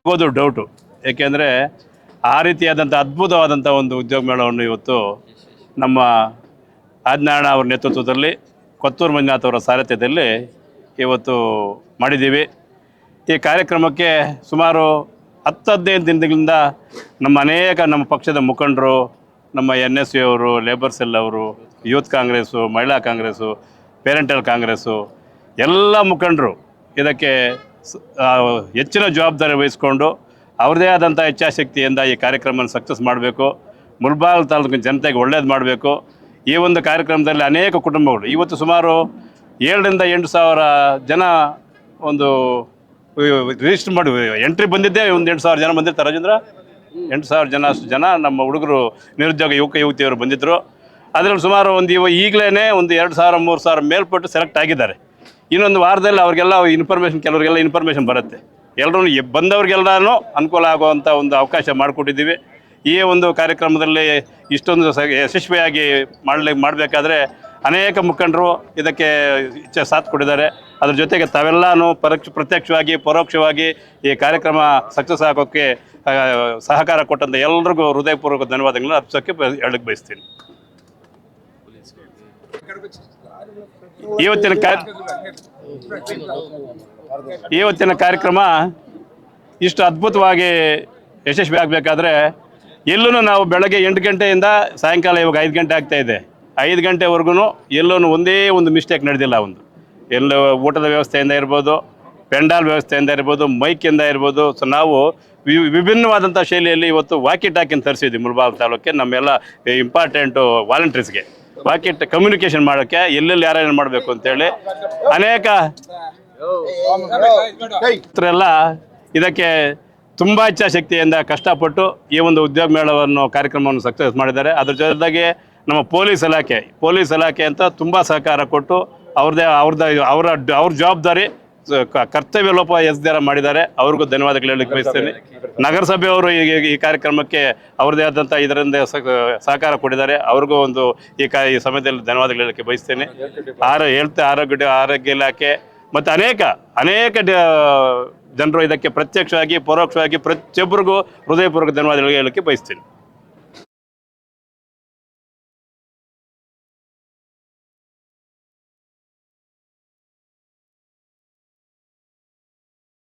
ಆಗೋದು ಡೌಟು. ಏಕೆಂದರೆ ಆ ರೀತಿಯಾದಂಥ ಅದ್ಭುತವಾದಂಥ ಒಂದು ಉದ್ಯೋಗ ಮೇಳವನ್ನು ಇವತ್ತು ನಮ್ಮ ಆದಿನಾರಾಯಣ ಅವರ ನೇತೃತ್ವದಲ್ಲಿ, ಕೊತ್ತೂರು ಮಂಜುನಾಥ್ ಅವರ ಸಾರಥ್ಯದಲ್ಲಿ ಇವತ್ತು ಮಾಡಿದ್ದೀವಿ. ಈ ಕಾರ್ಯಕ್ರಮಕ್ಕೆ ಸುಮಾರು 10-15 ದಿನಗಳಿಂದ ನಮ್ಮ ಪಕ್ಷದ ಮುಖಂಡರು, ನಮ್ಮ NSU ಅವರು, ಲೇಬರ್ ಸೆಲ್ ಅವರು, ಯೂತ್ ಕಾಂಗ್ರೆಸ್ಸು, ಮಹಿಳಾ ಕಾಂಗ್ರೆಸ್ಸು, ಪೇರೆಂಟಲ್ ಕಾಂಗ್ರೆಸ್ಸು ಎಲ್ಲ ಮುಖಂಡರು ಇದಕ್ಕೆ ಹೆಚ್ಚಿನ ಜವಾಬ್ದಾರಿ ವಹಿಸ್ಕೊಂಡು ಅವ್ರದ್ದೇ ಆದಂಥ ಇಚ್ಛಾಶಕ್ತಿಯಿಂದ ಈ ಕಾರ್ಯಕ್ರಮವನ್ನು ಸಕ್ಸಸ್ ಮಾಡಬೇಕು. ಮುಳಬಾಗಿಲು ತಾಲೂಕಿನ ಜನತೆಗೆ ಒಳ್ಳೇದು ಮಾಡಬೇಕು. ಈ ಒಂದು ಕಾರ್ಯಕ್ರಮದಲ್ಲಿ ಅನೇಕ ಕುಟುಂಬಗಳು ಇವತ್ತು ಸುಮಾರು 7,000-8,000 ಜನ ಒಂದು ರಿಜಿಸ್ಟರ್ ಮಾಡಿ ಎಂಟ್ರಿ ಬಂದಿದ್ದೇ ಒಂದು 8,000 ಜನ ಬಂದಿರ್ತಾರೆ. ರಾಜೇಂದ್ರ, 8,000 ಅಷ್ಟು ಜನ ನಮ್ಮ ಹುಡುಗರು, ನಿರುದ್ಯೋಗ ಯುವತಿಯವರು ಬಂದಿದ್ದರು. ಅದರಲ್ಲಿ ಸುಮಾರು ಈಗಲೇ ಒಂದು 2,000-3,000 ಮೇಲ್ಪಟ್ಟು ಸೆಲೆಕ್ಟ್ ಆಗಿದ್ದಾರೆ. ಇನ್ನೊಂದು ವಾರದಲ್ಲಿ ಅವ್ರಿಗೆಲ್ಲ ಕೆಲವರಿಗೆಲ್ಲ ಇನ್ಫಾರ್ಮೇಷನ್ ಬರುತ್ತೆ. ಎಲ್ಲರೂ ಬಂದವ್ರಿಗೆಲ್ಲನೂ ಅನುಕೂಲ ಆಗುವಂಥ ಒಂದು ಅವಕಾಶ ಮಾಡಿಕೊಟ್ಟಿದ್ದೀವಿ. ಈ ಒಂದು ಕಾರ್ಯಕ್ರಮದಲ್ಲಿ ಇಷ್ಟೊಂದು ಯಶಸ್ವಿಯಾಗಿ ಮಾಡಬೇಕಾದ್ರೆ ಅನೇಕ ಮುಖಂಡರು ಇದಕ್ಕೆ ಸಾಥ್ ಕೊಟ್ಟಿದ್ದಾರೆ. ಅದ್ರ ಜೊತೆಗೆ ತಾವೆಲ್ಲನೂ ಪ್ರತ್ಯಕ್ಷವಾಗಿ ಪರೋಕ್ಷವಾಗಿ ಈ ಕಾರ್ಯಕ್ರಮ ಸಕ್ಸಸ್ ಆಗೋಕ್ಕೆ ಸಹಕಾರ ಕೊಟ್ಟಂಥ ಎಲ್ರಿಗೂ ಹೃದಯಪೂರ್ವಕ ಧನ್ಯವಾದಗಳನ್ನ ಅರ್ಪಿಸೋಕ್ಕೆ ಹೇಳಕ್ಕೆ ಬಯಸ್ತೀನಿ. ಇವತ್ತಿನ ಕಾರ್ಯಕ್ರಮ ಇಷ್ಟು ಅದ್ಭುತವಾಗಿ ಯಶಸ್ವಿ ಆಗಬೇಕಾದ್ರೆ ಎಲ್ಲೂ ನಾವು ಬೆಳಗ್ಗೆ 8 ಗಂಟೆಯಿಂದ ಸಾಯಂಕಾಲ ಇವಾಗ 5 ಗಂಟೆ ಆಗ್ತಾಯಿದೆ. 5 ಗಂಟೆವರೆಗೂ ಎಲ್ಲೂ ಒಂದೇ ಒಂದು ಮಿಸ್ಟೇಕ್ ನಡೆದಿಲ್ಲ. ಎಲ್ಲ ಊಟದ ವ್ಯವಸ್ಥೆಯಿಂದ ಇರ್ಬೋದು, ಪೆಂಡಾಲ್ ವ್ಯವಸ್ಥೆಯಿಂದ ಇರ್ಬೋದು, ಮೈಕಿಂದ ಇರ್ಬೋದು. ಸೊ ನಾವು ವಿಭಿನ್ನವಾದಂಥ ಶೈಲಿಯಲ್ಲಿ ಇವತ್ತು ವಾಕಿ ಟಾಕಿನ ತರಿಸಿದ್ವಿ ಮುಳಬಾಗಿಲು ತಾಲೂಕಿಗೆ. ನಮ್ಮೆಲ್ಲ ಇಂಪಾರ್ಟೆಂಟು ವಾಲಂಟ್ರೀಸ್ಗೆ ಕಮ್ಯುನಿಕೇಷನ್ ಮಾಡೋಕ್ಕೆ ಎಲ್ಲೆಲ್ಲಿ ಯಾರೇನು ಮಾಡಬೇಕು ಅಂತೇಳಿ ಅನೇಕ ಎಲ್ಲ ಇದಕ್ಕೆ ತುಂಬ ಇಚ್ಛಾಶಕ್ತಿಯಿಂದ ಕಷ್ಟಪಟ್ಟು ಈ ಒಂದು ಉದ್ಯೋಗ ಮೇಳವನ್ನು ಕಾರ್ಯಕ್ರಮವನ್ನು ಸಕ್ಸಸ್ ಮಾಡಿದ್ದಾರೆ. ಅದ್ರ ಜೊತೆಗೆ ನಮ್ಮ ಪೊಲೀಸ್ ಇಲಾಖೆ ಅಂತ ತುಂಬ ಸಹಕಾರ ಕೊಟ್ಟು ಅವ್ರ ಜವಾಬ್ದಾರಿ ಕರ್ತವ್ಯ ಲೋಪ ಎಸ್ದಾರ ಮಾಡಿದ್ದಾರೆ. ಅವ್ರಿಗೂ ಧನ್ಯವಾದಗಳು ಹೇಳಲಿಕ್ಕೆ ಬಯಸ್ತೇನೆ. ನಗರಸಭೆಯವರು ಈ ಕಾರ್ಯಕ್ರಮಕ್ಕೆ ಅವ್ರದ್ದೇ ಆದಂಥ ಇದರಿಂದ ಸಹಕಾರ ಕೊಟ್ಟಿದ್ದಾರೆ. ಅವ್ರಿಗೂ ಈ ಸಮಯದಲ್ಲಿ ಧನ್ಯವಾದಗಳು ಹೇಳಲಿಕ್ಕೆ ಬಯಸ್ತೇನೆ. ಆರೋಗ್ಯ ಇಲಾಖೆ ಮತ್ತು ಅನೇಕ ಜನರು ಇದಕ್ಕೆ ಪ್ರತ್ಯಕ್ಷವಾಗಿ ಪರೋಕ್ಷವಾಗಿ ಪ್ರತಿಯೊಬ್ಬರಿಗೂ ಹೃದಯಪೂರ್ವಕ ಧನ್ಯವಾದಗಳು ಹೇಳಲಿಕ್ಕೆ ಬಯಸ್ತೀನಿ.